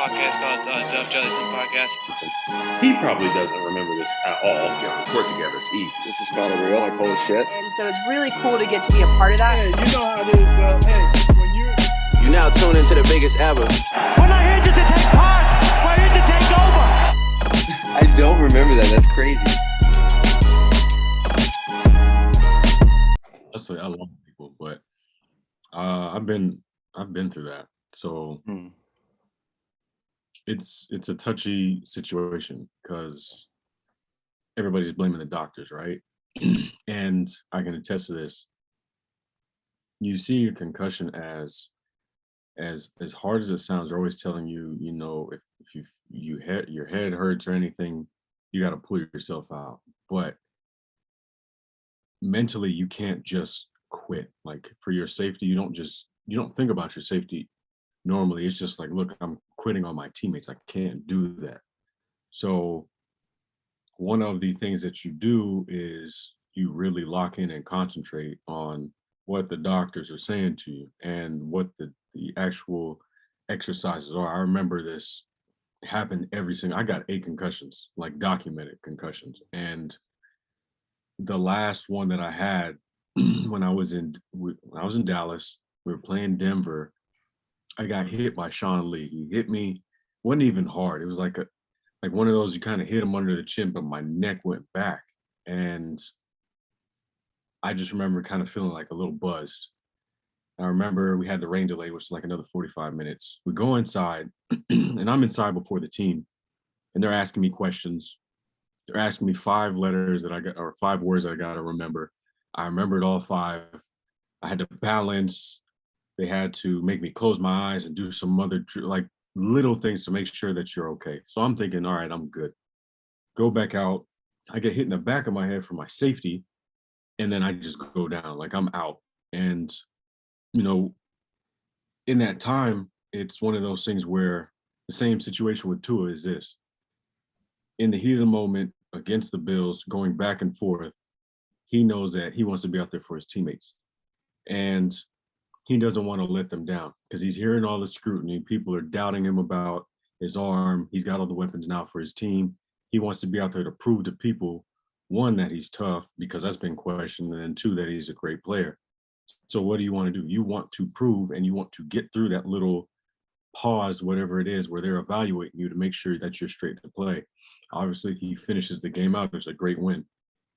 podcast called Dub Jellison Podcast. He probably doesn't remember this at all. Yeah, we work together. It's easy. This is kind of real. Like, holy shit. And so it's really cool to get to be a part of that. Hey, you know how it is, Dub. Hey, when you now tune into the biggest ever. We're not here just to take part. We're here to take over. I don't remember that. That's crazy. That's what I love people, but I've been through that. So it's a touchy situation because everybody's blaming the doctors, right? And I can attest to this. You see a concussion as hard as it sounds, they're always telling you, you know, if your head hurts or anything, you got to pull yourself out. But mentally, you can't just quit. Like, for your safety, you don't think about your safety normally. It's just like, look, I'm quitting on my teammates. I can't do that. So one of the things that you do is you really lock in and concentrate on what the doctors are saying to you and what the actual exercises are. I remember this happened I got 8 concussions, like documented concussions. And the last one that I had when I was in Dallas, we were playing Denver. I got hit by Sean Lee. He hit me, wasn't even hard. It was like one of those, you kind of hit him under the chin, but my neck went back. And I just remember kind of feeling like a little buzzed. I remember we had the rain delay, which is like another 45 minutes. We go inside, and I'm inside before the team, and they're asking me questions. They're asking me 5 letters that I got, or 5 words that I got to remember. I remembered all 5. I had to balance. They had to make me close my eyes and do some other like little things to make sure that you're okay. So I'm thinking, all right, I'm good. Go back out. I get hit in the back of my head for my safety, and then I just go down, like I'm out. And, you know, in that time, it's one of those things where the same situation with Tua is this. In the heat of the moment against the Bills, going back and forth, he knows that he wants to be out there for his teammates. And he doesn't want to let them down because he's hearing all the scrutiny. People are doubting him about his arm. He's got all the weapons now for his team. He wants to be out there to prove to people, 1, that he's tough because that's been questioned, and then 2, that he's a great player. So what do you want to do? You want to prove, and you want to get through that little pause, whatever it is, where they're evaluating you to make sure that you're straight to play. Obviously, he finishes the game out. It's a great win.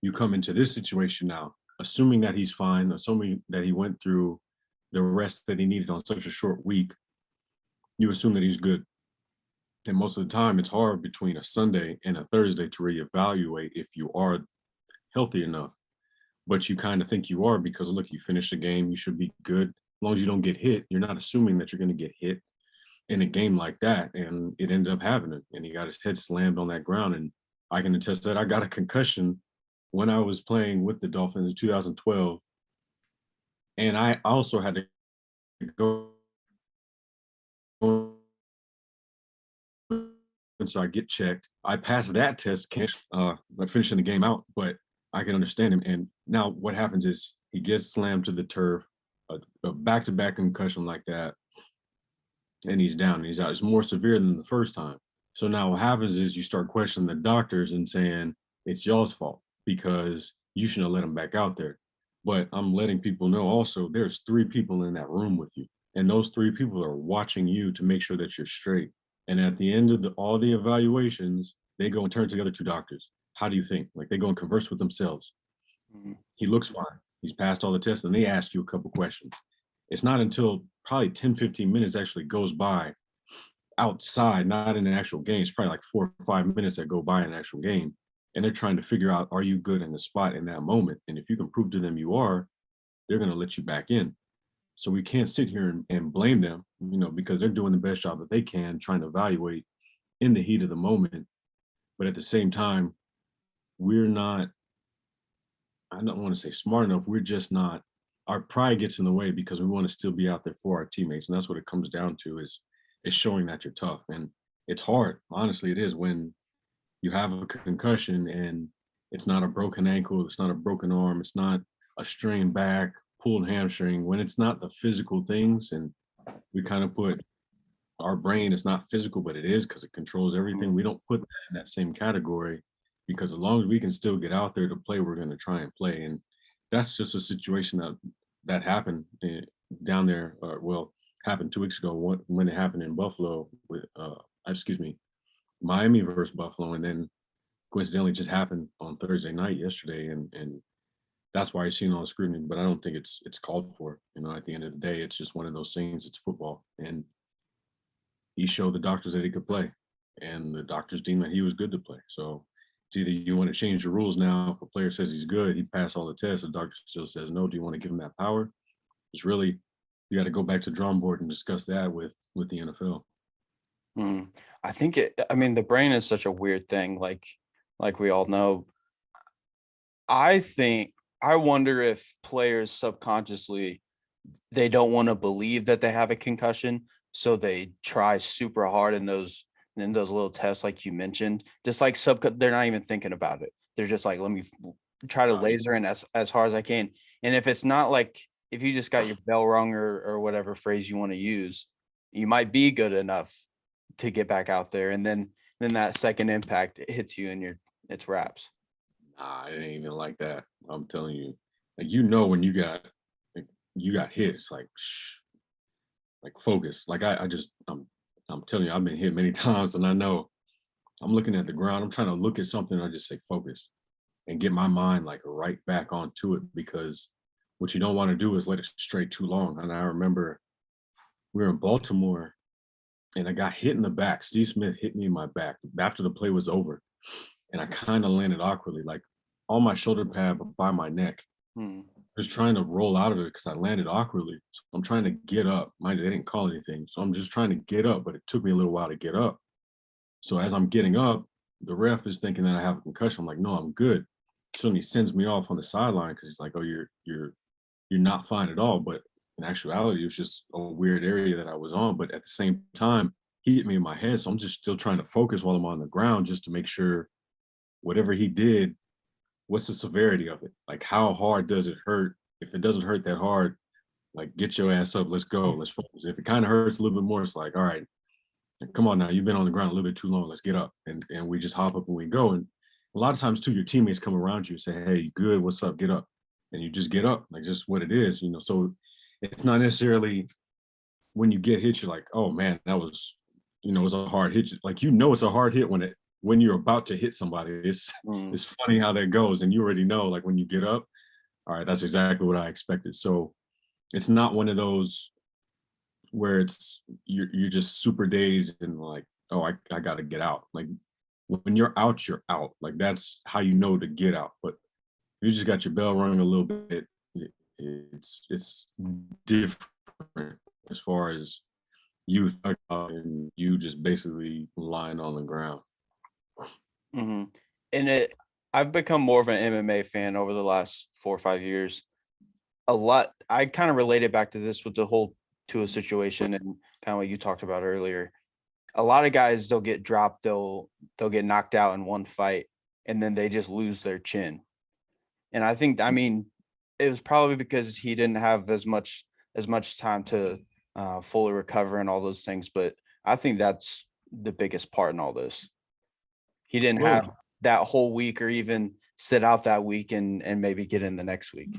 You come into this situation now, assuming that he's fine, assuming that he went through the rest that he needed on such a short week, you assume that he's good. And most of the time, it's hard between a Sunday and a Thursday to reevaluate if you are healthy enough. But you kind of think you are because, look, you finished the game, you should be good. As long as you don't get hit, you're not assuming that you're going to get hit in a game like that. And it ended up happening. And he got his head slammed on that ground. And I can attest that I got a concussion when I was playing with the Dolphins in 2012. And I also had to go, and so I get checked. I passed that test, by finishing the game out, but I can understand him. And now what happens is he gets slammed to the turf, a back-to-back concussion like that, and he's down, and he's out. It's more severe than the first time. So now what happens is you start questioning the doctors and saying it's y'all's fault because you shouldn't have let him back out there. But I'm letting people know also there's 3 people in that room with you. And those 3 people are watching you to make sure that you're straight. And at the end of all the evaluations, they go and turn to the other 2 doctors. How do you think? Like, they go and converse with themselves. He looks fine. He's passed all the tests, and they ask you a couple questions. It's not until probably 10, 15 minutes actually goes by outside, not in an actual game. It's probably like 4 or 5 minutes that go by in an actual game. And they're trying to figure out, are you good in the spot in that moment? And if you can prove to them you are, they're going to let you back in. So we can't sit here and blame them, you know, because they're doing the best job that they can, trying to evaluate in the heat of the moment. But at the same time, we're not, I don't want to say smart enough, we're just not, our pride gets in the way because we want to still be out there for our teammates. And that's what it comes down to is showing that you're tough. And it's hard. Honestly, it is when you have a concussion and it's not a broken ankle, it's not a broken arm, it's not a strained back, pulled hamstring, when it's not the physical things. And we kind of put our brain is not physical, but it is because it controls everything. We don't put that in that same category because as long as we can still get out there to play, we're going to try and play. And that's just a situation that happened down there. Happened 2 weeks ago when it happened in Buffalo with, Miami versus Buffalo, and then coincidentally just happened on Thursday night yesterday, and that's why you're seeing all the scrutiny. But I don't think it's called for. At the end of the day, it's just one of those things. It's football, and he showed the doctors that he could play, and the doctors deemed that he was good to play. So it's either you want to change the rules now. If a player says he's good, he passed all the tests, the doctor still says no. Do you want to give him that power? It's really, you got to go back to the drawing board and discuss that with the NFL. I think the brain is such a weird thing. Like we all know. I wonder if players subconsciously, they don't want to believe that they have a concussion, so they try super hard in those little tests, like you mentioned. Just like they're not even thinking about it. They're just like, let me try to laser in as hard as I can. And if it's not like, if you just got your bell rung or whatever phrase you want to use, you might be good enough to get back out there, and then that second impact hits you and it's wraps. Nah, it ain't even like that. I'm telling you, when you got hit, it's like focus. Like I'm telling you, I've been hit many times, and I know I'm looking at the ground. I'm trying to look at something. I just say focus and get my mind like right back onto it, because what you don't want to do is let it stray too long. And I remember we were in Baltimore, and I got hit in the back. Steve Smith hit me in my back after the play was over, and I kind of landed awkwardly, like on my shoulder pad by my neck. Just trying to roll out of it because I landed awkwardly. So I'm trying to get up. Mind you, they didn't call anything, so I'm just trying to get up, but it took me a little while to get up. So as I'm getting up, the ref is thinking that I have a concussion. I'm like, no, I'm good. So then he sends me off on the sideline because he's like, oh, you're not fine at all. But in actuality, it was just a weird area that I was on. But at the same time, he hit me in my head. So I'm just still trying to focus while I'm on the ground just to make sure whatever he did, what's the severity of it? Like, how hard does it hurt? If it doesn't hurt that hard, like, get your ass up. Let's go. Let's focus. If it kind of hurts a little bit more, it's like, all right, come on now. You've been on the ground a little bit too long. Let's get up. And we just hop up and we go. And a lot of times, too, your teammates come around you and say, hey, you good? What's up? Get up. And you just get up. Like, just what it is, So it's not necessarily when you get hit, you're like, oh, man, that was, it was a hard hit. Like, it's a hard hit when you're about to hit somebody. It's funny how that goes. And you already know, like, when you get up, all right, that's exactly what I expected. So it's not one of those where you're just super dazed and like, oh, I got to get out. Like, when you're out, you're out. Like, that's how you know to get out. But you just got your bell rung a little bit. It's different as far as you and you just basically lying on the ground. And I've become more of an MMA fan over the last 4 or 5 years. A lot. I kind of related back to this with the whole Tua situation and kind of what you talked about earlier. A lot of guys, they'll get dropped, they'll get knocked out in one fight, and then they just lose their chin. And I think, it was probably because he didn't have as much time to fully recover and all those things. But I think that's the biggest part in all this. He didn't have that whole week or even sit out that week and maybe get in the next week.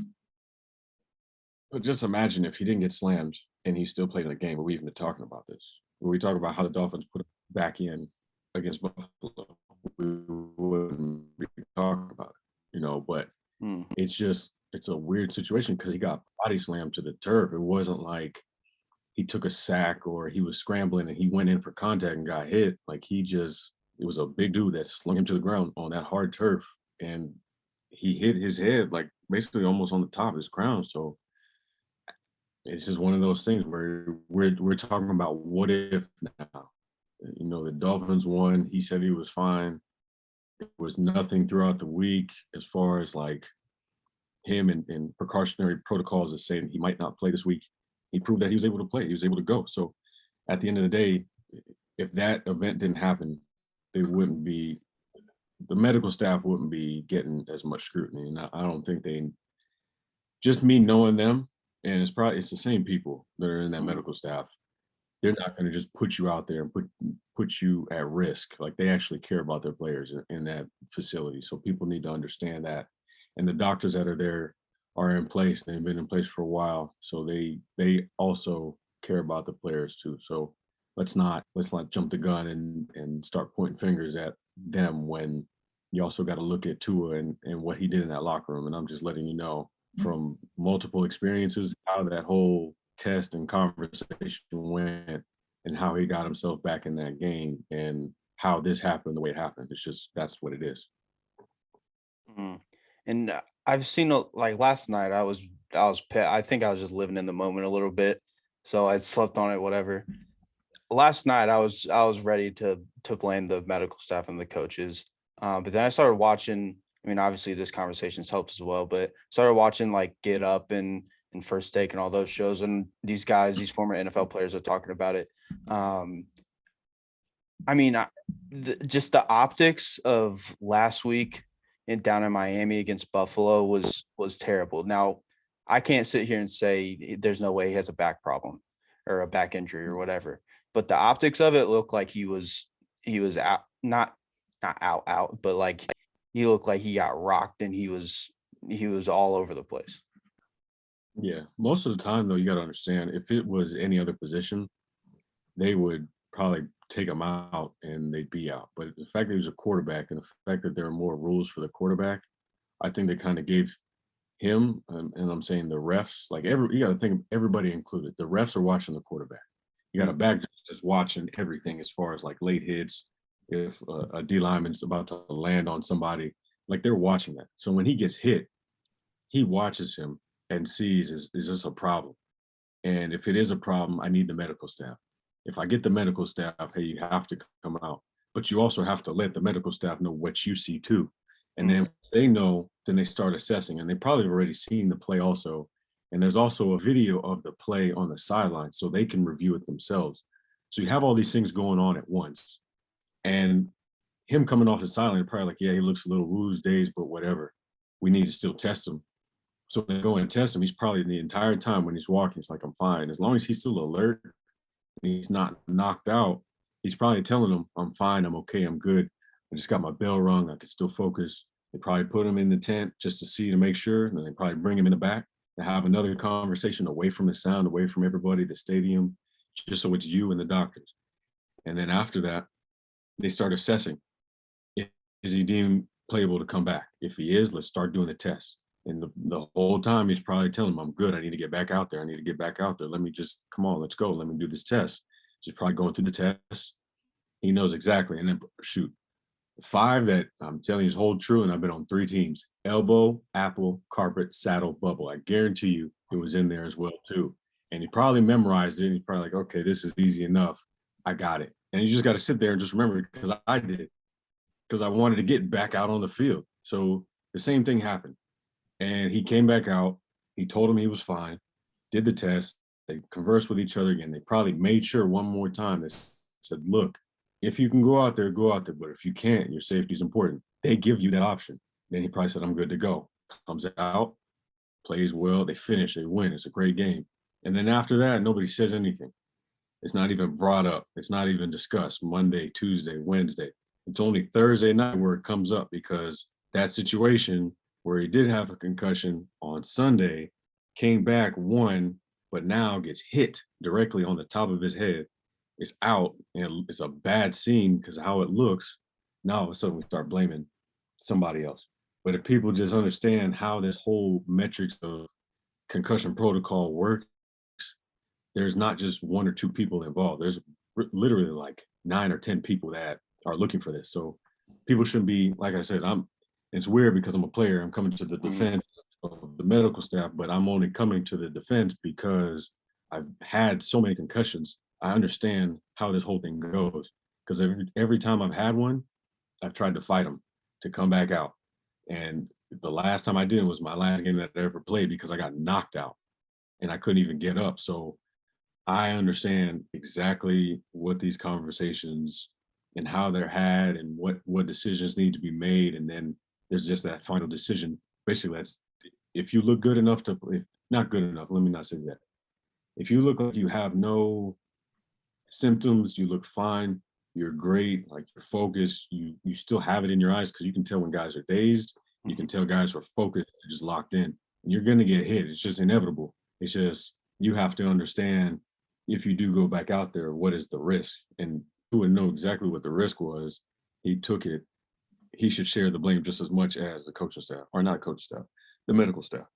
But just imagine if he didn't get slammed and he still played in the game. But we've been talking about this. When we talk about how the Dolphins put it back in against Buffalo, we wouldn't be talking about it, but it's a weird situation because he got body slammed to the turf. It wasn't like he took a sack or he was scrambling and he went in for contact and got hit. Like, it was a big dude that slung him to the ground on that hard turf, and he hit his head like basically almost on the top of his crown. So it's just one of those things where we're talking about what if now. The Dolphins won. He said he was fine. There was nothing throughout the week as far as like him and precautionary protocols that saying he might not play this week. He proved that he was able to play. He was able to go. So at the end of the day, if that event didn't happen, the medical staff wouldn't be getting as much scrutiny. And I don't think just me knowing them, and it's the same people that are in that medical staff. they're not going to just put you out there and put you at risk. Like, they actually care about their players in that facility. So people need to understand that. And the doctors that are there are in place. They've been in place for a while. So they also care about the players too. So let's not jump the gun and start pointing fingers at them when you also got to look at Tua and what he did in that locker room. And I'm just letting you know from multiple experiences how that whole test and conversation went and how he got himself back in that game and how this happened the way it happened. It's just, that's what it is. And I've seen like last night I was I think I was just living in the moment a little bit, so I slept on it, whatever. Last night I was ready to blame the medical staff and the coaches, but then I started watching. I mean, obviously this conversation's helped as well, but started watching like Get Up and First Take and all those shows, and these former NFL players are talking about it. I mean, just the optics of last week down in Miami against Buffalo was terrible. Now, I can't sit here and say there's no way he has a back problem or a back injury or whatever, but the optics of it looked like he was out, not out, but like he looked like he got rocked and he was all over the place. Yeah, most of the time though, you got to understand, if it was any other position, they would probably take him out and they'd be out. But the fact that he was a quarterback and the fact that there are more rules for the quarterback, I think they kind of gave him, and I'm saying the refs, like you got to think of everybody included. The refs are watching the quarterback. You got a back just watching everything as far as like late hits. If a D lineman's about to land on somebody, like they're watching that. So when he gets hit, he watches him and sees, is this a problem? And if it is a problem, I need the medical staff. If I get the medical staff, hey, you have to come out. But you also have to let the medical staff know what you see too. And then once they know, then they start assessing. And they probably have already seen the play also. And there's also a video of the play on the sideline so they can review it themselves. So you have all these things going on at once. And him coming off the sideline, probably like, yeah, he looks a little woozy dazed, but whatever. We need to still test him. So when they go and test him, he's probably the entire time when he's walking, it's like, I'm fine. As long as he's still alert and he's not knocked out, he's probably telling them, I'm fine, I'm okay, I'm good. I just got my bell rung, I can still focus. They probably put him in the tent just to make sure, and then they probably bring him in the back to have another conversation away from the sound, away from everybody, the stadium, just so it's you and the doctors. And then after that, they start assessing. Is he deemed playable to come back? If he is, let's start doing the test. And the whole time he's probably telling him, I'm good. I need to get back out there. I need to get back out there. Let me just, come on, let's go. Let me do this test. So he's probably going through the test. He knows exactly. And then shoot, 5 that I'm telling you is hold true. And I've been on 3 teams: elbow, apple, carpet, saddle, bubble. I guarantee you it was in there as well too. And he probably memorized it. And he's probably like, okay, this is easy enough. I got it. And you just got to sit there and just remember it, because I did, because I wanted to get back out on the field. So the same thing happened. And he came back out. He told him he was fine, did the test. They conversed with each other again. They probably made sure one more time. They said, look, if you can go out there, go out there. But if you can't, your safety is important. They give you that option. Then he probably said, I'm good to go. Comes out, plays well. They finish, they win. It's a great game. And then after that, nobody says anything. It's not even brought up. It's not even discussed. Monday, Tuesday, Wednesday. It's only Thursday night where it comes up, because that situation where he did have a concussion on Sunday, came back, won, but now gets hit directly on the top of his head, is out, and it's a bad scene because of how it looks. Now all of a sudden we start blaming somebody else. But if people just understand how this whole metrics of concussion protocol works, there's not just 1 or 2 people involved. There's literally like 9 or 10 people that are looking for this. So people shouldn't be, like I said, it's weird because I'm a player. I'm coming to the defense of the medical staff, but I'm only coming to the defense because I've had so many concussions. I understand how this whole thing goes, because every time I've had one, I've tried to fight them to come back out. And the last time I did was my last game that I ever played, because I got knocked out and I couldn't even get up. So I understand exactly what these conversations and how they're had and what decisions need to be made. And then there's just that final decision. Basically, that's if you look good enough if not good enough, let me not say that. If you look like you have no symptoms, you look fine, you're great, like you're focused, you still have it in your eyes because you can tell when guys are dazed, you can tell guys are focused, they're just locked in. And you're gonna get hit. It's just inevitable. It's just you have to understand if you do go back out there, what is the risk? And who would know exactly what the risk was, he took it. He should share the blame just as much as the coaching staff, or not coaching staff, the medical staff.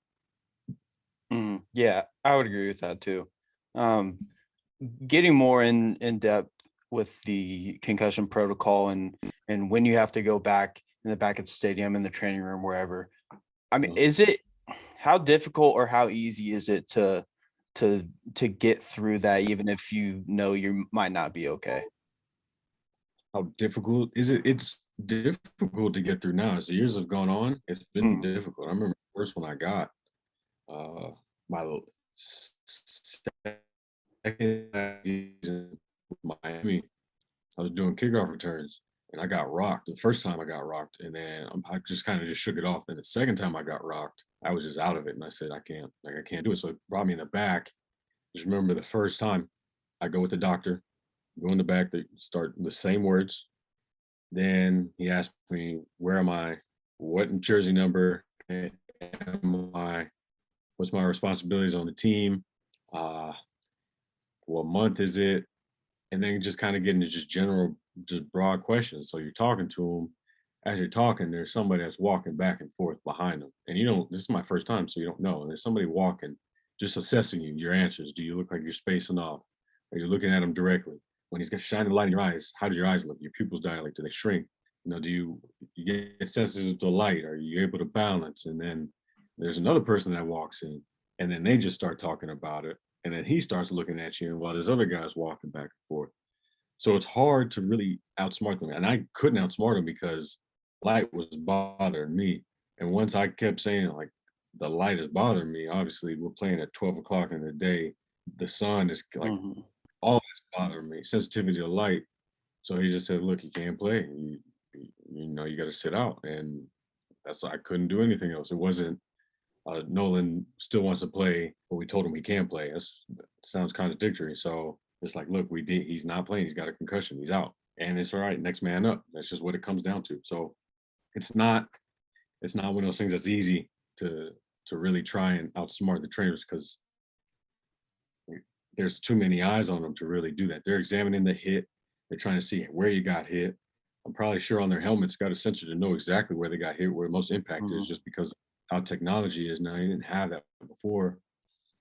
Yeah, I would agree with that too. Getting more in depth with the concussion protocol and when you have to go back in the back of the stadium, in the training room, wherever. I mean, how difficult or how easy is it to get through that, even if you know you might not be okay? How difficult is it? It's difficult to get through now. As the years have gone on, it's been difficult. I remember the first one I got, my second season with Miami, I was doing kickoff returns and I got rocked. The first time I got rocked, and then I just kind of just shook it off. And the second time I got rocked, I was just out of it. And I said, I can't do it. So it brought me in the back. Just remember the first time I go with the doctor, go in the back, they start the same words. Then he asked me, where am I? What jersey number am I? What's my responsibilities on the team? What month is it? And then just kind of getting to just general, just broad questions. So you're talking to him. As you're talking, there's somebody that's walking back and forth behind them. And you don't, this is my first time, so you don't know. And there's somebody walking, just assessing you, your answers. Do you look like you're spacing off? Are you looking at him directly? When he's got shining light in your eyes, how do your eyes look? Your pupils dilate, do they shrink? You know, do you get sensitive to light? Are you able to balance? And then there's another person that walks in, and then they just start talking about it. And then he starts looking at you, and while there's other guys walking back and forth. So it's hard to really outsmart them. And I couldn't outsmart them because light was bothering me. And once I kept saying, like, the light is bothering me, obviously we're playing at 12 o'clock in the day. The sun is like, all this bothering me, sensitivity to light. So he just said, look, you can't play. You know, you got to sit out. And that's, I couldn't do anything else. It wasn't, Nolan still wants to play, but we told him he can't play. That sounds contradictory. So it's like, look, he's not playing. He's got a concussion. He's out. And it's all right. Next man up. That's just what it comes down to. So it's not one of those things that's easy to really try and outsmart the trainers, because there's too many eyes on them to really do that. They're examining the hit. They're trying to see where you got hit. I'm probably sure on their helmets got a sensor to know exactly where they got hit, where the most impact is, just because how technology is now. You didn't have that before.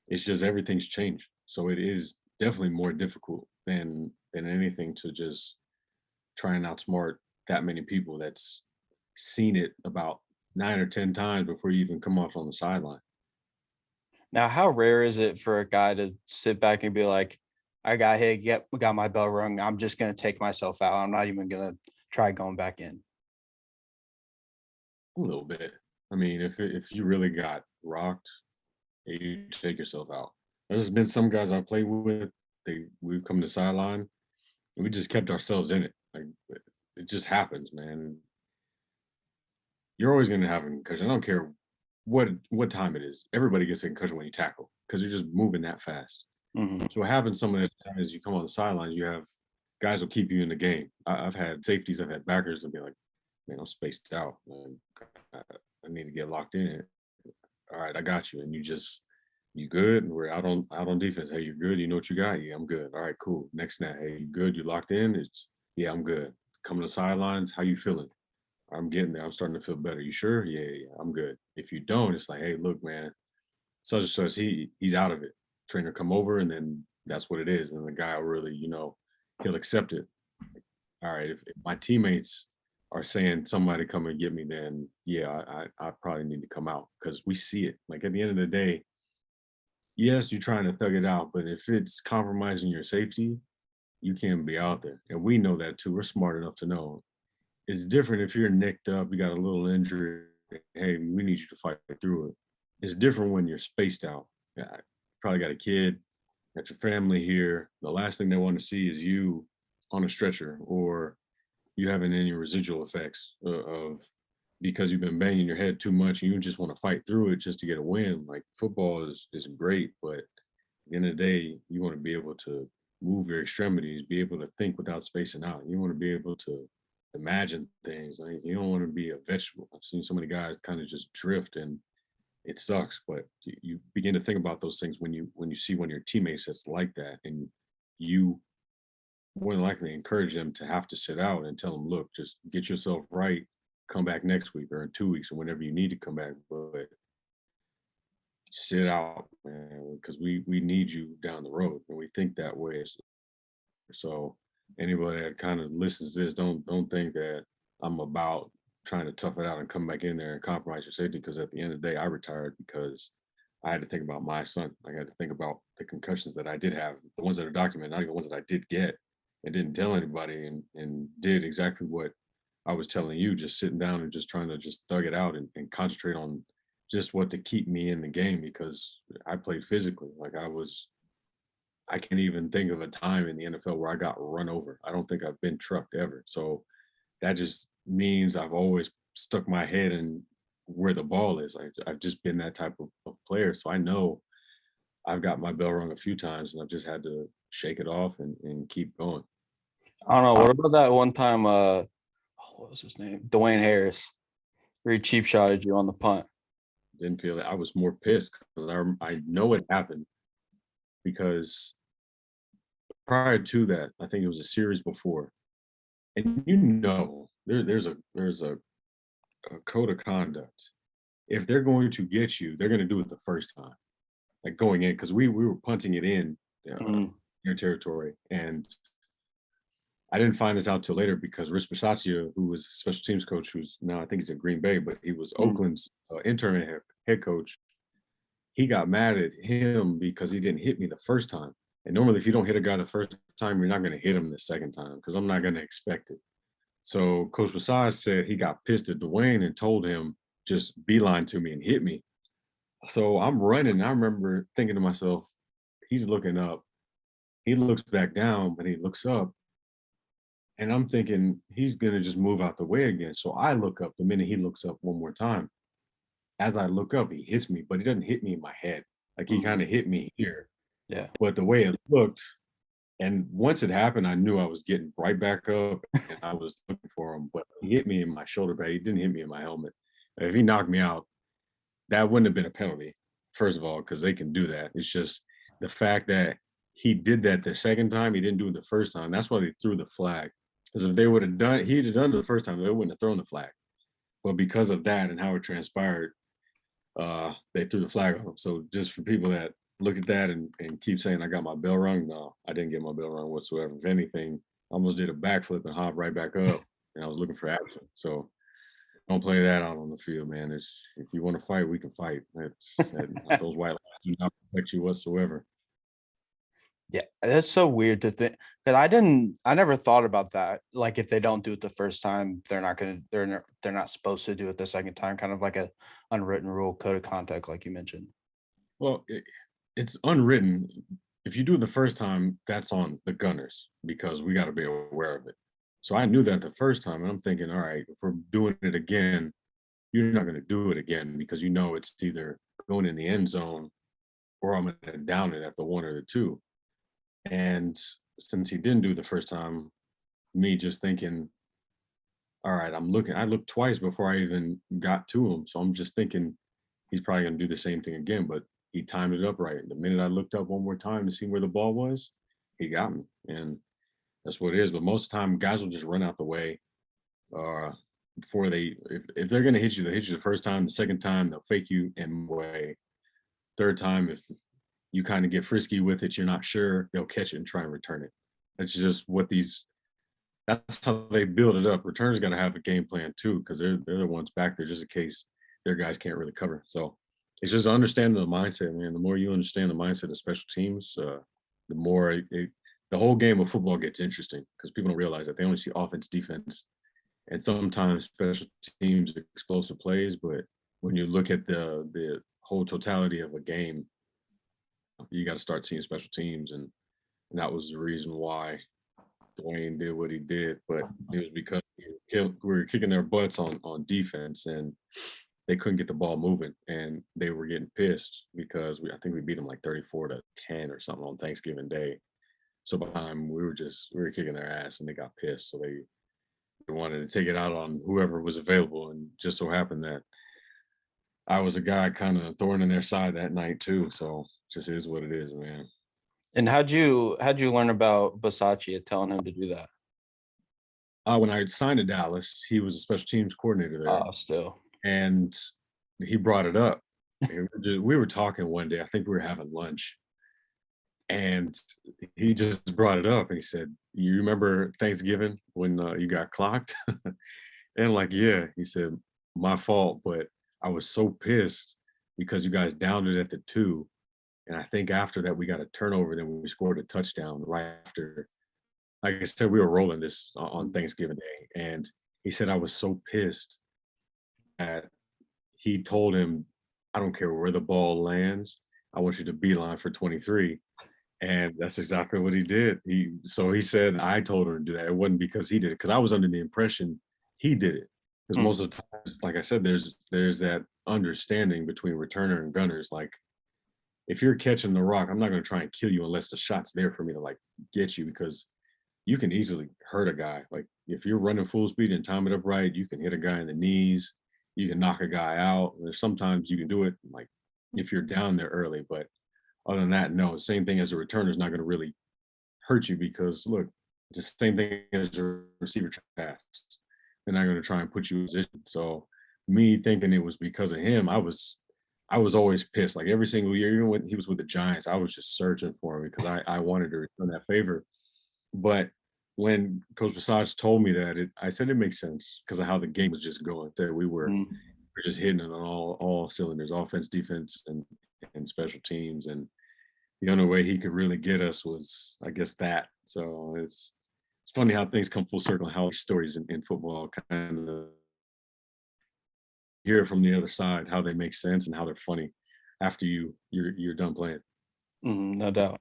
It's just everything's changed. So it is definitely more difficult than anything to just try and outsmart that many people that's seen it about 9 or 10 times before you even come off on the sideline. Now, how rare is it for a guy to sit back and be like, I got hit, yep, we got my bell rung, I'm just going to take myself out. I'm not even going to try going back in? A little bit. I mean, if you really got rocked, you take yourself out. There's been some guys I played with, we've come to the sideline, and we just kept ourselves in it. Like, it just happens, man. You're always going to have a concussion. I don't care what time it is. Everybody gets a concussion when you tackle, because you're just moving that fast. So what happens some of the time is you come on the sidelines, you have guys will keep you in the game. I've had safeties, I've had backers that be like, man, I'm spaced out. I need to get locked in. All right, I got you. And you good? We're out on defense. Hey, you're good? You know what you got? Yeah, I'm good. All right, cool. Next snap. Hey, you good? You locked in? Yeah, I'm good. Coming to the sidelines, how you feeling? I'm getting there. I'm starting to feel better. You sure? Yeah, I'm good. If you don't, it's like, hey, look, man, such and such, he's out of it. Trainer come over, and then that's what it is. And the guy will really, he'll accept it. All right, if my teammates are saying somebody come and get me, then yeah, I probably need to come out, because we see it. Like, at the end of the day, yes, you're trying to thug it out, but if it's compromising your safety, you can't be out there. And we know that too. We're smart enough to know. It's different if you're nicked up, you got a little injury, hey, we need you to fight through it. It's different when you're spaced out. Yeah, probably got a kid, got your family here. The last thing they want to see is you on a stretcher, or you having any residual effects of because you've been banging your head too much and you just want to fight through it just to get a win. Like, football is great, but at the end of the day, you want to be able to move your extremities, be able to think without spacing out. You want to be able to imagine things. Like, you don't want to be a vegetable. I've seen so many guys kind of just drift, and it sucks. But you begin to think about those things when you see one of your teammates that's like that, and you more than likely encourage them to have to sit out and tell them, look, just get yourself right, come back next week or in 2 weeks or whenever you need to come back, but sit out, man, because we need you down the road, and we think that way. So anybody that kind of listens to this, don't think that I'm about trying to tough it out and come back in there and compromise your safety, because at the end of the day, I retired because I had to think about my son. I had to think about the concussions that I did have, the ones that are documented, not even the ones that I did get and didn't tell anybody, and did exactly what I was telling you, just sitting down and just trying to just thug it out and concentrate on just what to keep me in the game, because I played physically. Like I can't even think of a time in the NFL where I got run over. I don't think I've been trucked ever. So that just means I've always stuck my head in where the ball is. I've just been that type of player. So I know I've got my bell rung a few times, and I've just had to shake it off and keep going. I don't know. What about that one time? What was his name? Dwayne Harris, where he cheap shotted you on the punt. Didn't feel it. I was more pissed because I know it happened, because prior to that, I think it was a series before, and there's a code of conduct. If they're going to get you, they're going to do it the first time, like going in, because we were punting it in your territory, and I didn't find this out till later because Rich Bisaccia, who was special teams coach, who's now I think he's at Green Bay, but he was Oakland's interim head coach. He got mad at him because he didn't hit me the first time. And normally, if you don't hit a guy the first time, you're not going to hit him the second time, because I'm not going to expect it. So Coach Bisaccia said he got pissed at Dwayne and told him, just beeline to me and hit me. So I'm running. I remember thinking to myself, he's looking up. He looks back down, but he looks up. And I'm thinking he's going to just move out the way again. So I look up the minute he looks up one more time. As I look up, he hits me, but he doesn't hit me in my head. Like he kind of hit me here. Yeah. But the way it looked, and once it happened, I knew I was getting right back up, and I was looking for him. But he hit me in my shoulder pad. He didn't hit me in my helmet. If he knocked me out, that wouldn't have been a penalty, first of all, because they can do that. It's just the fact that he did that the second time, he didn't do it the first time. That's why they threw the flag. Because if they would have done, he'd have done it the first time, they wouldn't have thrown the flag. But because of that and how it transpired, they threw the flag on him. So just for people that look at that and keep saying I got my bell rung, no, I didn't get my bell rung whatsoever. If anything, I almost did a backflip and hopped right back up, and I was looking for action. So don't play that out on the field, man. If you want to fight, we can fight. Those white lines do not protect you whatsoever. Yeah, that's so weird to think, because I never thought about that. Like, if they don't do it the first time, they're not supposed to do it the second time. Kind of like a unwritten rule, code of conduct, like you mentioned. Well, it's unwritten. If you do it the first time, that's on the gunners, because we got to be aware of it. So I knew that the first time, and I'm thinking, all right, if we're doing it again, you're not going to do it again, because you know it's either going in the end zone or I'm going to down it at the 1 or the 2. And since he didn't do it the first time, me just thinking, all right, I looked twice before I even got to him. So I'm just thinking he's probably going to do the same thing again, but he timed it up right. The minute I looked up one more time to see where the ball was, he got me. And that's what it is. But most of the time, guys will just run out the way before if they're going to hit you, they'll hit you the first time. The second time, they'll fake you in way. Third time, if you kind of get frisky with it, you're not sure, they'll catch it and try and return it. That's just that's how they build it up. Returners got to have a game plan too, because they're the ones back there just in case their guys can't really cover. So it's just understanding the mindset, man. The more you understand the mindset of special teams, the more the whole game of football gets interesting, because people don't realize that they only see offense, defense, and sometimes special teams, explosive plays. But when you look at the whole totality of a game, you got to start seeing special teams, and that was the reason why Dwayne did what he did. But it was because we were kicking their butts on defense, and they couldn't get the ball moving, and they were getting pissed because I think we beat them like 34-10 or something on Thanksgiving Day. So by the time we were kicking their ass and they got pissed. So they wanted to take it out on whoever was available. And just so happened that I was a guy kind of thorn in their side that night too. So it just is what it is, man. And how'd you learn about Bisaccia telling him to do that? When I signed to Dallas, he was a special teams coordinator there. Oh, still. And he brought it up. We were talking one day. I think we were having lunch. And he just brought it up. And he said, "You remember Thanksgiving when you got clocked?" And like, yeah. He said, "My fault, but I was so pissed because you guys downed it at the 2. And I think after that, we got a turnover. Then we scored a touchdown right after. Like I said, we were rolling this on Thanksgiving Day." And he said, "I was so pissed that he told him, I don't care where the ball lands. I want you to beeline for 23. And that's exactly what he did. So he said, I told him to do that. It wasn't because he did it, because I was under the impression he did it. Because most of the times, like I said, there's that understanding between returner and gunners. Like, if you're catching the rock, I'm not going to try and kill you unless the shot's there for me to like get you, because you can easily hurt a guy. Like, if you're running full speed and time it up right, you can hit a guy in the knees. You can knock a guy out. There's sometimes you can do it like if you're down there early, but other than that, no. Same thing as a returner is not going to really hurt you, because look, it's the same thing as a receiver pass. They're not going to try and put you in position. So me thinking it was because of him, I was always pissed. Like every single year, even when he was with the Giants, I was just searching for him because I wanted to return that favor. But when Coach Bisaccia told me that, I said it makes sense because of how the game was just going. That we were just hitting it on all cylinders, offense, defense, and special teams. And the only way he could really get us was, I guess, that. So it's funny how things come full circle, how these stories in football kind of hear from the other side, how they make sense and how they're funny after you're done playing. No doubt.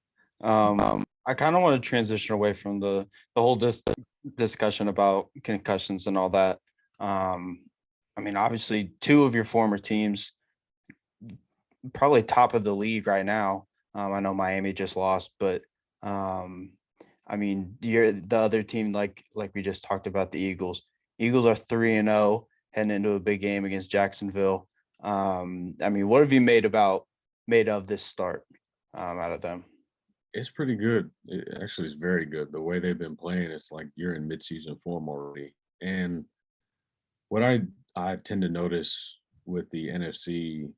I kind of want to transition away from the whole discussion about concussions and all that. I mean, obviously, 2 of your former teams, probably top of the league right now. I know Miami just lost, but I mean, you're the other team, like we just talked about, the Eagles. Eagles are 3-0 heading into a big game against Jacksonville. I mean, what have you made of this start out of them? It's pretty good. It actually is very good. The way they've been playing, it's like you're in midseason form already. And what I tend to notice with the NFC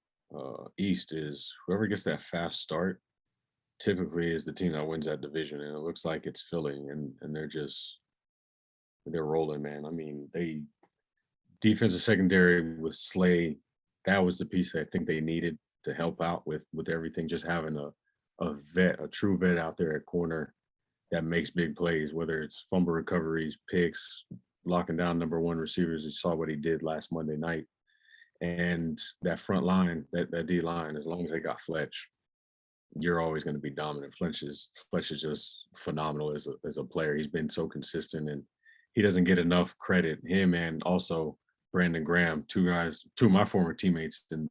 East is whoever gets that fast start typically is the team that wins that division. And it looks like it's Philly, and they're rolling, man. I mean, they defensive secondary with Slay, that was the piece I think they needed to help out with everything. Just having a true vet out there at corner that makes big plays, whether it's fumble recoveries, picks, locking down number 1 receivers. You saw what he did last Monday night. And that front line, that D line, as long as they got Fletch, you're always going to be dominant. Fletch is just phenomenal as a player. He's been so consistent, and he doesn't get enough credit. Him and also Brandon Graham, 2 guys, 2 of my former teammates, and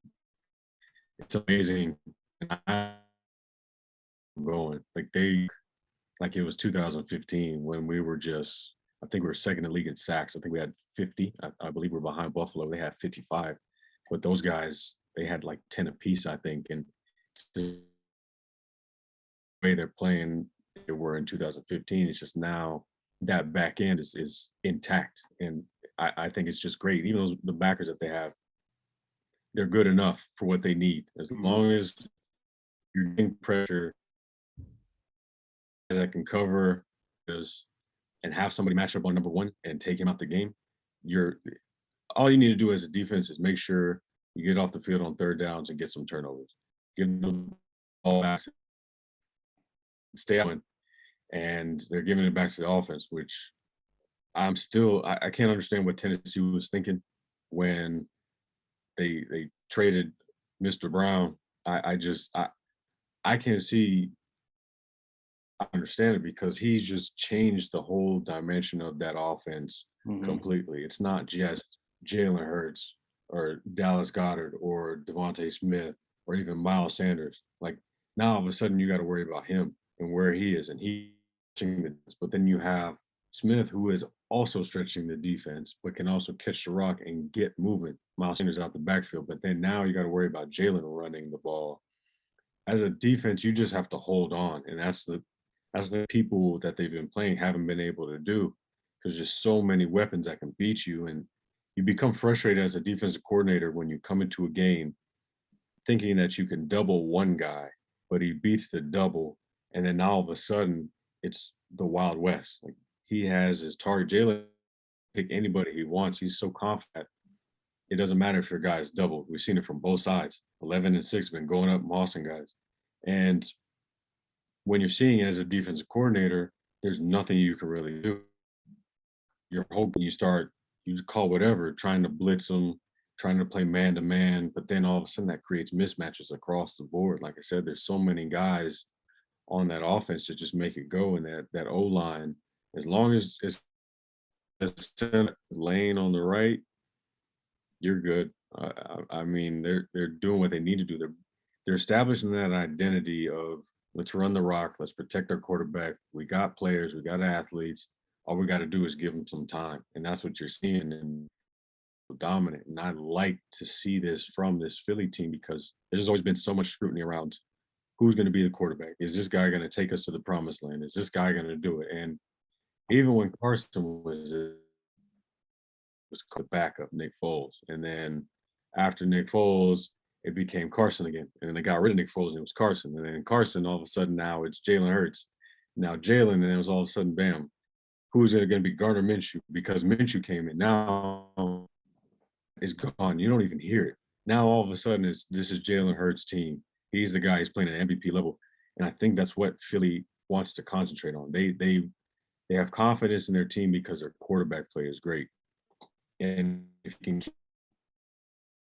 it's amazing. And I'm going like it was 2015 when we were just, I think we were second in the league in sacks. I think we had 50. I believe we're behind Buffalo. They had 55. But those guys, they had like 10 apiece, I think. And the way they're playing, they were in 2015. It's just now that back end is intact. And I think it's just great. Even the backers that they have, they're good enough for what they need. As long as you're getting pressure that can cover and have somebody match up on number 1 and take him out the game, all you need to do as a defense is make sure you get off the field on 3rd downs and get some turnovers. Give the ball back, stay on, and they're giving it back to the offense, which I can't understand what Tennessee was thinking when they traded Mr. Brown. I can't see. I understand it because he's just changed the whole dimension of that offense completely. It's not just Jalen Hurts or Dallas Goedert or Devontae Smith or even Miles Sanders. Like, now all of a sudden you got to worry about him and where he is. And he but then you have Smith, who is also stretching the defense, but can also catch the rock and get movement. Miles Sanders out the backfield, but then now you got to worry about Jalen running the ball. As a defense, you just have to hold on, and that's the people that they've been playing haven't been able to do, because there's so many weapons that can beat you, and you become frustrated as a defensive coordinator when you come into a game thinking that you can double one guy, but he beats the double, and then all of a sudden it's the Wild West. Like, he has his target. Jalen pick anybody he wants. He's so confident. It doesn't matter if your guy is double. We've seen it from both sides. 11 and 6 been going up mossing guys. And when you're seeing it as a defensive coordinator, there's nothing you can really do. You're hoping you call whatever, trying to blitz them, trying to play man-to-man, but then all of a sudden that creates mismatches across the board. Like I said, there's so many guys on that offense to just make it go, and that O-line, as long as it's lane on the right, you're good. I mean, they're doing what they need to do. They're establishing that identity of, let's run the rock, let's protect our quarterback. We got players, we got athletes. All we got to do is give them some time, and that's what you're seeing. And dominant. And I like to see this from this Philly team, because there's always been so much scrutiny around who's going to be the quarterback. Is this guy going to take us to the promised land? Is this guy going to do it? And even when Carson was the backup, Nick Foles, and then after Nick Foles, it became Carson again. And then they got rid of Nick Foles and it was Carson. And then Carson, all of a sudden now it's Jalen Hurts. Now Jalen, and it was all of a sudden, bam, who's going to be Gardner Minshew? Because Minshew came in. Now it's gone. You don't even hear it. Now all of a sudden this is Jalen Hurts' team. He's the guy who's playing at MVP level. And I think that's what Philly wants to concentrate on. They have confidence in their team because their quarterback play is great. And if you can keep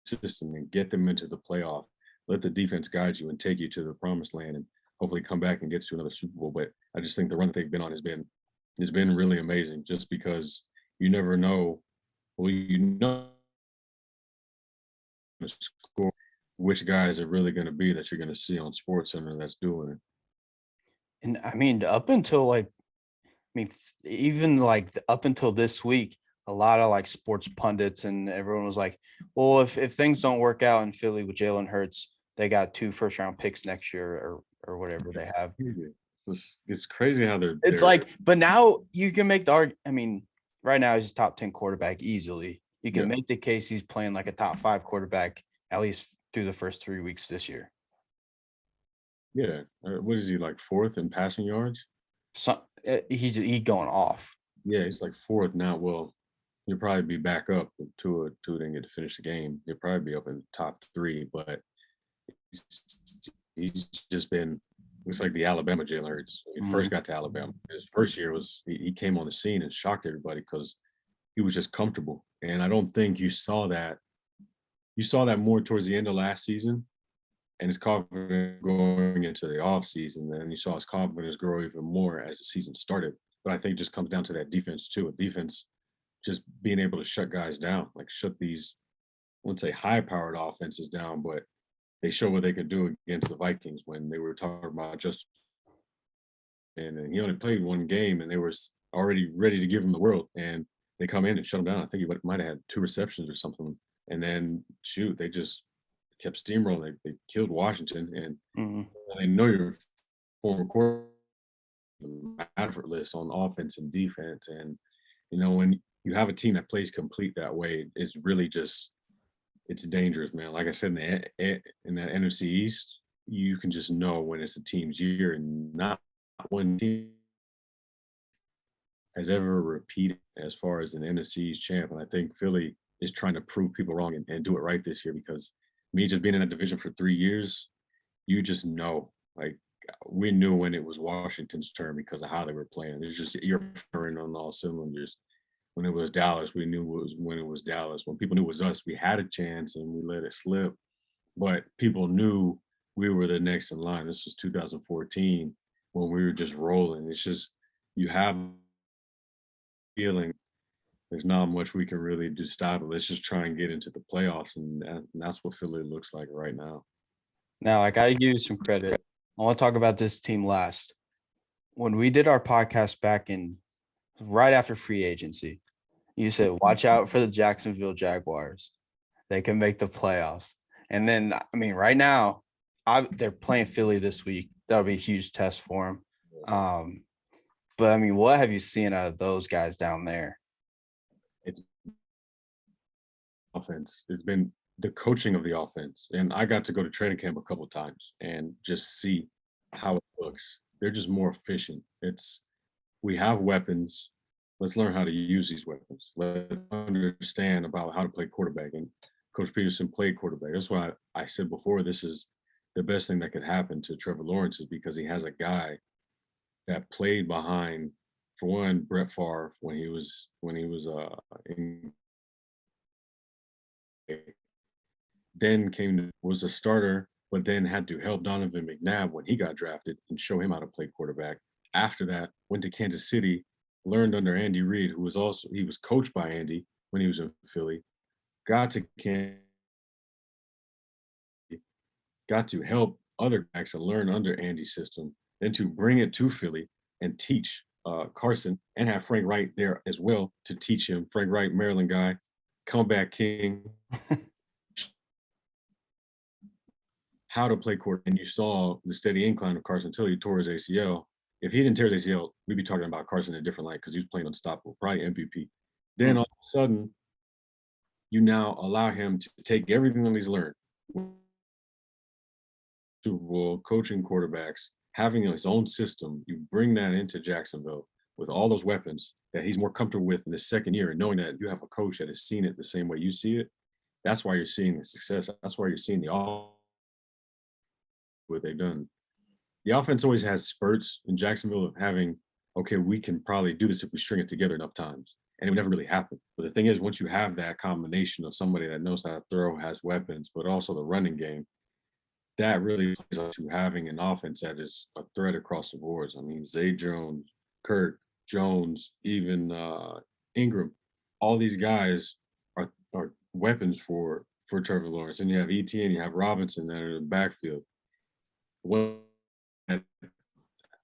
consistent and get them into the playoff, let the defense guide you and take you to the promised land, and hopefully come back and get to another Super Bowl. But I just think the run that they've been on has been really amazing, just because you never know. Well, you know which guys are really going to be that you're going to see on SportsCenter that's doing it. And I mean, up until even up until this week, a lot of sports pundits and everyone was like, well, if things don't work out in Philly with Jalen Hurts, they got 2 first-round picks next year or whatever they have. It's crazy how they're. It's but now you can make the argument. I mean, right now he's a top 10 quarterback easily. You can make the case he's playing like a top 5 quarterback, at least through the first 3 weeks this year. Yeah. What is he, like 4th in passing yards? So he going off. Yeah, he's like 4th now. Well, he'll probably be back up. Tua didn't get to finish the game. He'll probably be up in the top 3, but he's just been. It's like the Alabama Jalen Hurts. He first got to Alabama. His first year was he came on the scene and shocked everybody because he was just comfortable. And I don't think you saw that. You saw that more towards the end of last season, and his confidence going into the offseason. And you saw his confidence grow even more as the season started. But I think it just comes down to that defense too. A defense just being able to shut guys down, like shut these, I wouldn't say high-powered offenses down, but they show what they could do against the Vikings when they were talking about just, and he only played 1 game and they were already ready to give him the world, and they come in and shut him down. I think he might have had 2 receptions or something, and then they just kept steamrolling. They killed Washington, and I know your former quarterback effortless on offense and defense, and when you have a team that plays complete that way, it's really just. It's dangerous, man. Like I said, in the NFC East, you can just know when it's a team's year, and not one team has ever repeated as far as an NFC East champ. And I think Philly is trying to prove people wrong and do it right this year, because me just being in that division for 3 years, you just know. Like, we knew when it was Washington's turn because of how they were playing. It's just you're firing on all cylinders. When it was Dallas, we knew when it was Dallas. When people knew it was us, we had a chance and we let it slip. But people knew we were the next in line. This was 2014 when we were just rolling. It's just you have a feeling there's not much we can really do stop it. Let's just try and get into the playoffs, and that's what Philly looks like right now. Now, I got to give you some credit. I want to talk about this team last. when we did our podcast back in right after free agency, you said, watch out for the Jacksonville Jaguars. They can make the playoffs. And then, I mean, right now, they're playing Philly this week. That'll be a huge test for them. But, I mean, what have you seen out of those guys down there? It's offense. It's been the coaching of the offense. And I got to go to training camp a couple of times and just see how it looks. They're just more efficient. We have weapons. Let's learn how to use these weapons. Let's understand about how to play quarterback. And Coach Peterson played quarterback. That's why I said before, this is the best thing that could happen to Trevor Lawrence, is because he has a guy that played behind, for one, Brett Favre when he was then was a starter, but then had to help Donovan McNabb when he got drafted and show him how to play quarterback. After that, went to Kansas City, learned under Andy Reid, he was coached by Andy when he was in Philly, got to help other backs and learn under Andy's system, then to bring it to Philly and teach Carson, and have Frank Wright there as well to teach him. Frank Wright, Maryland guy, comeback king, how to play quarterback. And you saw the steady incline of Carson until he tore his ACL. If he didn't tear his ACL, we'd be talking about Carson in a different light, because he was playing unstoppable, probably MVP. Then all of a sudden, you now allow him to take everything that he's learned, Super Bowl, coaching quarterbacks, having his own system. You bring that into Jacksonville with all those weapons that he's more comfortable with in his second year, and knowing that you have a coach that has seen it the same way you see it. That's why you're seeing the success. That's why you're seeing what they've done. The offense always has spurts in Jacksonville of having, okay, we can probably do this if we string it together enough times. And it would never really happen. But the thing is, once you have that combination of somebody that knows how to throw, has weapons, but also the running game, that really plays up to having an offense that is a threat across the boards. I mean, Zay Jones, Kirk, Jones, even Ingram, all these guys are weapons for Trevor Lawrence. And you have ETN, you have Robinson that are in the backfield.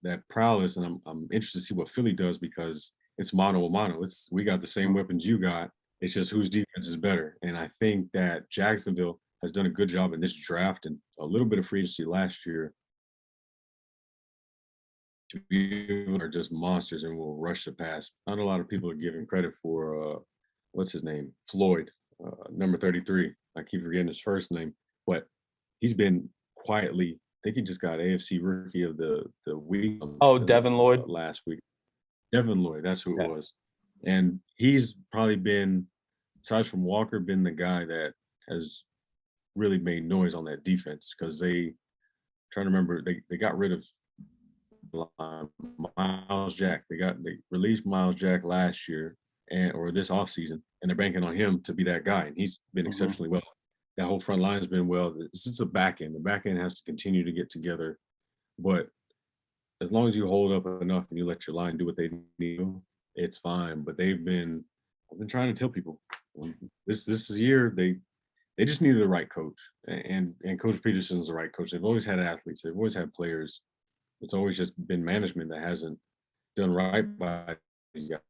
That prowess, and I'm interested to see what Philly does, because it's mano a mano. We got the same weapons you got. It's just whose defense is better. And I think that Jacksonville has done a good job in this draft and a little bit of free agency last year to be able to are just monsters and will rush the pass. Not a lot of people are giving credit for what's his name? Floyd, number 33. I keep forgetting his first name, but he's been quietly. I think he just got AFC Rookie of the week. Devin Lloyd last week. Devin Lloyd, that's who it was. And he's probably been, aside from Walker, been the guy that has really made noise on that defense, because they got rid of Miles Jack. They released Miles Jack last year or this offseason, and they're banking on him to be that guy. And he's been exceptionally well. That whole front line has been well. It's just a back end. The back end has to continue to get together. But as long as you hold up enough and you let your line do what they need to, it's fine. But I've been trying to tell people, this is a year they just needed the right coach. And Coach Peterson's the right coach. They've always had athletes. They've always had players. It's always just been management that hasn't done right by these guys.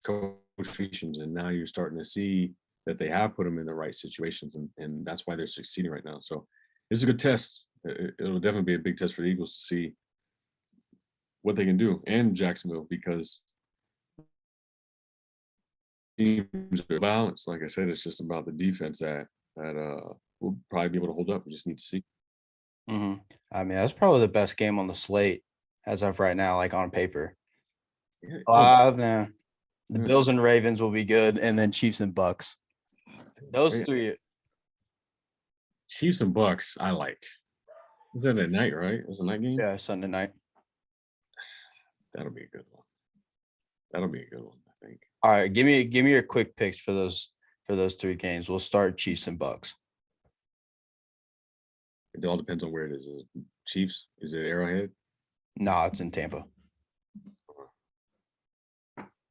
Coach Peterson, and now you're starting to see that they have put them in the right situations, and that's why they're succeeding right now. So it's a good test. It'll definitely be a big test for the Eagles to see what they can do, and Jacksonville, because teams are balanced. Like I said, it's just about the defense that will probably be able to hold up. We just need to see. I mean, that's probably the best game on the slate as of right now, like on paper. The Bills and Ravens will be good, and then Chiefs and Bucks. Those three. Chiefs and Bucks, I like. Is that at night, right? It's a night game? Yeah, Sunday night. That'll be a good one. I think. All right, give me your quick picks for those three games. We'll start Chiefs and Bucks. It all depends on where it is. Is it Chiefs? Is it Arrowhead? No, it's in Tampa.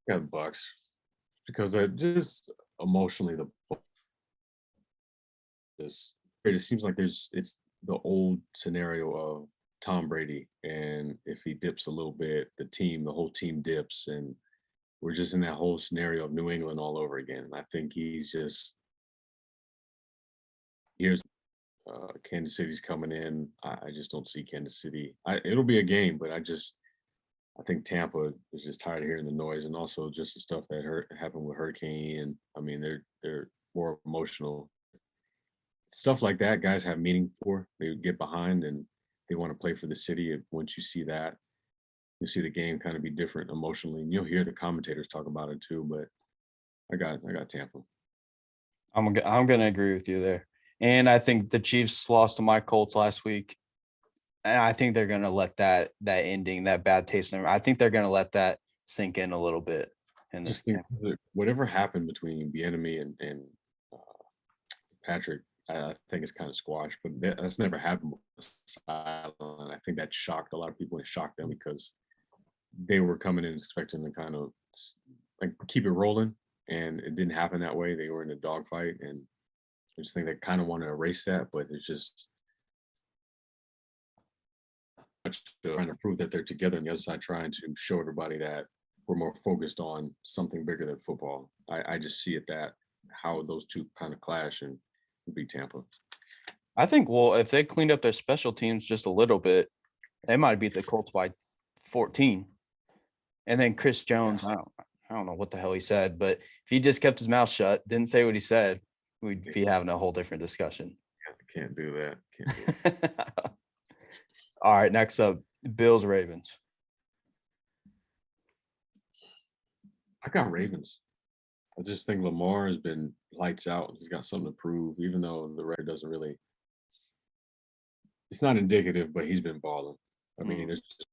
Yeah, Bucks, because I just emotionally it seems like it's the old scenario of Tom Brady, and if he dips a little bit, the whole team dips, and we're just in that whole scenario of New England all over again. I think he's just here's Kansas City's coming in. I just don't see Kansas City. It'll be a game, but I think Tampa is just tired of hearing the noise, and also just the stuff that happened with Hurricane. And I mean, they're more emotional stuff like that. Guys have meaning for. They get behind and they want to play for the city. Once you see that, you see the game kind of be different emotionally, and you'll hear the commentators talk about it too. But I got Tampa. I'm gonna agree with you there, and I think the Chiefs lost to my Colts last week. And I think they're gonna let that ending, that bad taste in. I think they're gonna let that sink in a little bit. And Just think whatever happened between Bieniemy and Patrick, I think it's kind of squashed. But that's never happened before. I think that shocked a lot of people and shocked them because they were coming in expecting to kind of like keep it rolling, and it didn't happen that way. They were in a dogfight, and I just think they kind of want to erase that, but it's just trying to prove that they're together, and the other side trying to show everybody that we're more focused on something bigger than football. I just see it that how those two kind of clash and beat Tampa. I think, well, if they cleaned up their special teams just a little bit, they might beat the Colts by 14. And then Chris Jones, I don't know what the hell he said, but if he just kept his mouth shut, didn't say what he said, we'd be having a whole different discussion. Can't do that. All right, next up, Bills Ravens. I got Ravens. I just think Lamar has been lights out. He's got something to prove, even though the record doesn't really. It's not indicative, but he's been balling. I mean, there's just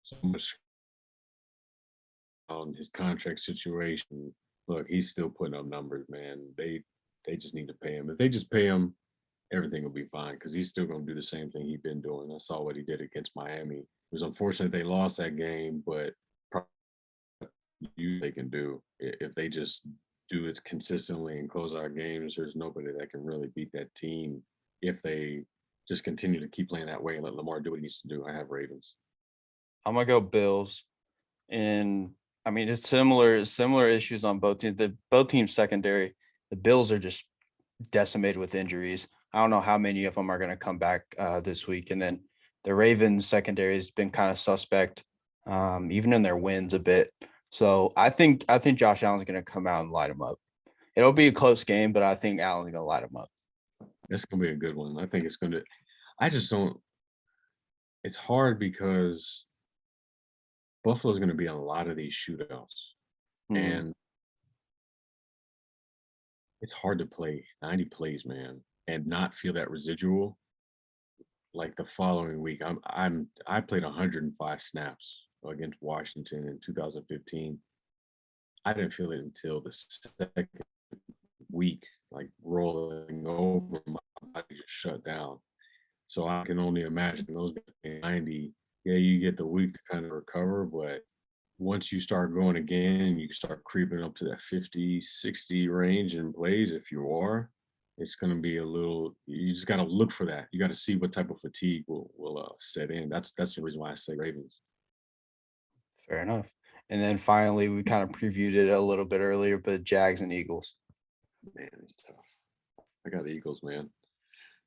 so much on his contract situation. Look, he's still putting up numbers, man. They just need to pay him. If they just pay him, everything will be fine because he's still going to do the same thing he's been doing. I saw what he did against Miami. It was unfortunate they lost that game, but they can do if they just do it consistently and close out games. There's nobody that can really beat that team if they just continue to keep playing that way and let Lamar do what he needs to do. I have Ravens. I'm gonna go Bills, and I mean it's similar issues on both teams. Both teams secondary. The Bills are just decimated with injuries. I don't know how many of them are going to come back this week, and then the Ravens secondary has been kind of suspect, even in their wins a bit. So I think Josh Allen's going to come out and light him up. It'll be a close game, but I think Allen's going to light him up. It's going to be a good one. I think it's going to – I just don't – it's hard because Buffalo's going to be on a lot of these shootouts. And it's hard to play 90 plays, man, and not feel that residual. Like the following week, I played 105 snaps against Washington in 2015. I didn't feel it until the second week, like rolling over, my body just shut down. So I can only imagine those 90. Yeah, you get the week to kind of recover, but once you start going again, you start creeping up to that 50, 60 range in plays. If you are, it's going to be a little, you just got to look for that. You got to see what type of fatigue will set in. That's the reason why I say Ravens. Fair enough. And then finally, we kind of previewed it a little bit earlier, but Jags and Eagles. Man, it's tough. I got the Eagles, man.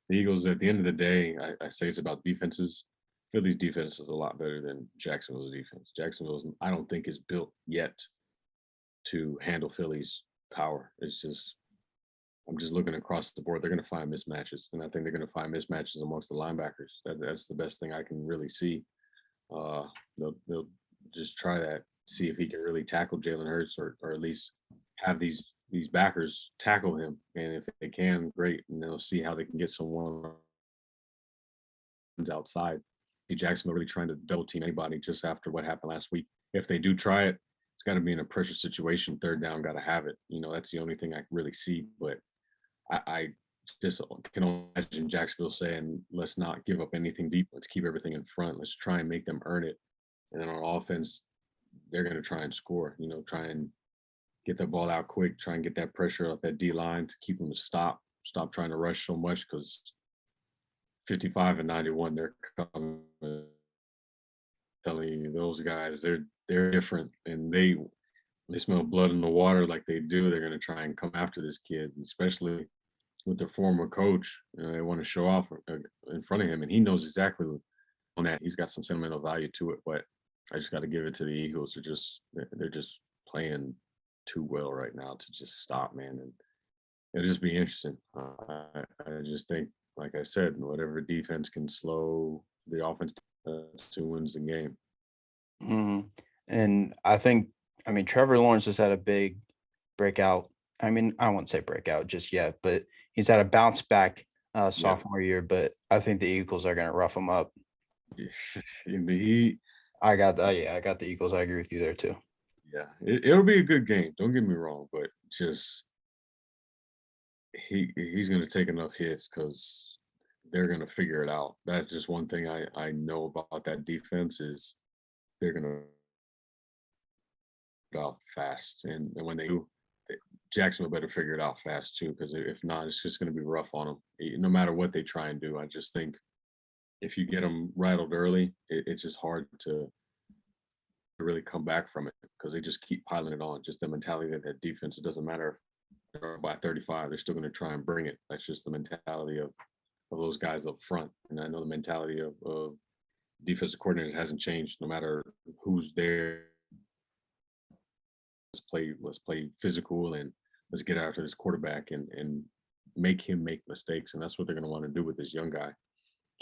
The Eagles, at the end of the day, I say it's about defenses. Philly's defense is a lot better than Jacksonville's defense. Jacksonville's, I don't think, is built yet to handle Philly's power. It's just, I'm just looking across the board. They're going to find mismatches, and I think they're going to find mismatches amongst the linebackers. That's the best thing I can really see. They'll just try that, see if he can really tackle Jalen Hurts, or at least have these backers tackle him. And if they can, great. And they'll see how they can get someone outside. Jacksonville really trying to double team anybody just after what happened last week. If they do try it, it's got to be in a pressure situation. Third down, got to have it. That's the only thing I really see. But I just can imagine Jacksonville saying, let's not give up anything deep. Let's keep everything in front. Let's try and make them earn it. And then on offense, they're going to try and score, try and get the ball out quick, try and get that pressure off that D line to keep them to stop trying to rush so much, because 55 and 91, they're coming. Telling you, those guys, they're different, and they smell blood in the water like they do. They're going to try and come after this kid, especially with their former coach. They want to show off in front of him, and he knows exactly on that. He's got some sentimental value to it, but I just got to give it to the Eagles. They're just playing too well right now to just stop, man. And it'll just be interesting. I just think, like I said, whatever defense can slow the offense to wins the game. Mhm. And I mean, Trevor Lawrence has had a big breakout. I mean, I won't say breakout just yet, but he's had a bounce back sophomore year. But I think the Eagles are going to rough him up. I got the Eagles. I agree with you there too. Yeah, it'll be a good game. Don't get me wrong, but just he's going to take enough hits because they're going to figure it out. That's just one thing I know about that defense is they're going to out fast, and when they do, Jacksonville better figure it out fast too, because if not, it's just going to be rough on them. No matter what they try and do, I just think if you get them rattled early, it's just hard to really come back from it because they just keep piling it on. Just the mentality of that defense. It doesn't matter if they're by 35, they're still going to try and bring it. That's just the mentality of those guys up front. And I know the mentality of defensive coordinators hasn't changed no matter who's there. Let's play physical and let's get after this quarterback and make him make mistakes. And that's what they're going to want to do with this young guy.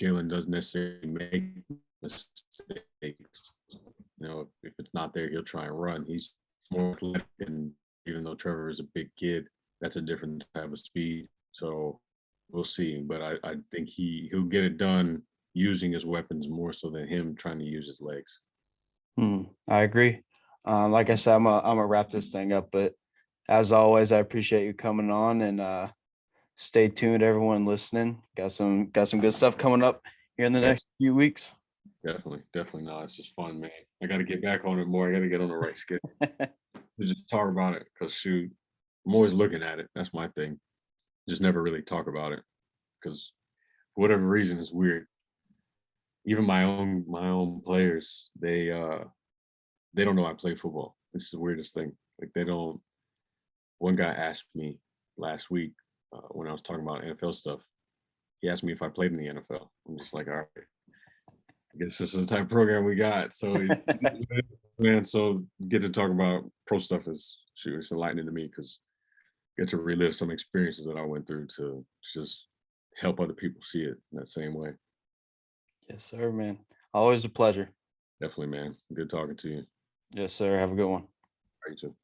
Jalen doesn't necessarily make mistakes. If it's not there, he'll try and run. He's more athletic, and even though Trevor is a big kid, that's a different type of speed. So we'll see. But I think he'll get it done using his weapons more so than him trying to use his legs. I agree. Like I said, I'm gonna wrap this thing up. But as always, I appreciate you coming on, and stay tuned, everyone listening. Got some good stuff coming up here in the next few weeks. Definitely not. It's just fun, man. I got to get back on it more. I got to get on the right schedule. Just talk about it because shoot, I'm always looking at it. That's my thing. Just never really talk about it because for whatever reason, it's weird. Even my own players, they don't know I play football. This is the weirdest thing. Like they don't. One guy asked me last week when I was talking about NFL stuff. He asked me if I played in the NFL. I'm just like, all right. I guess this is the type of program we got. So, man, so get to talk about pro stuff it's enlightening to me because I get to relive some experiences that I went through to just help other people see it in that same way. Yes, sir, man. Always a pleasure. Definitely, man. Good talking to you. Yes, sir. Have a good one. All right, you too.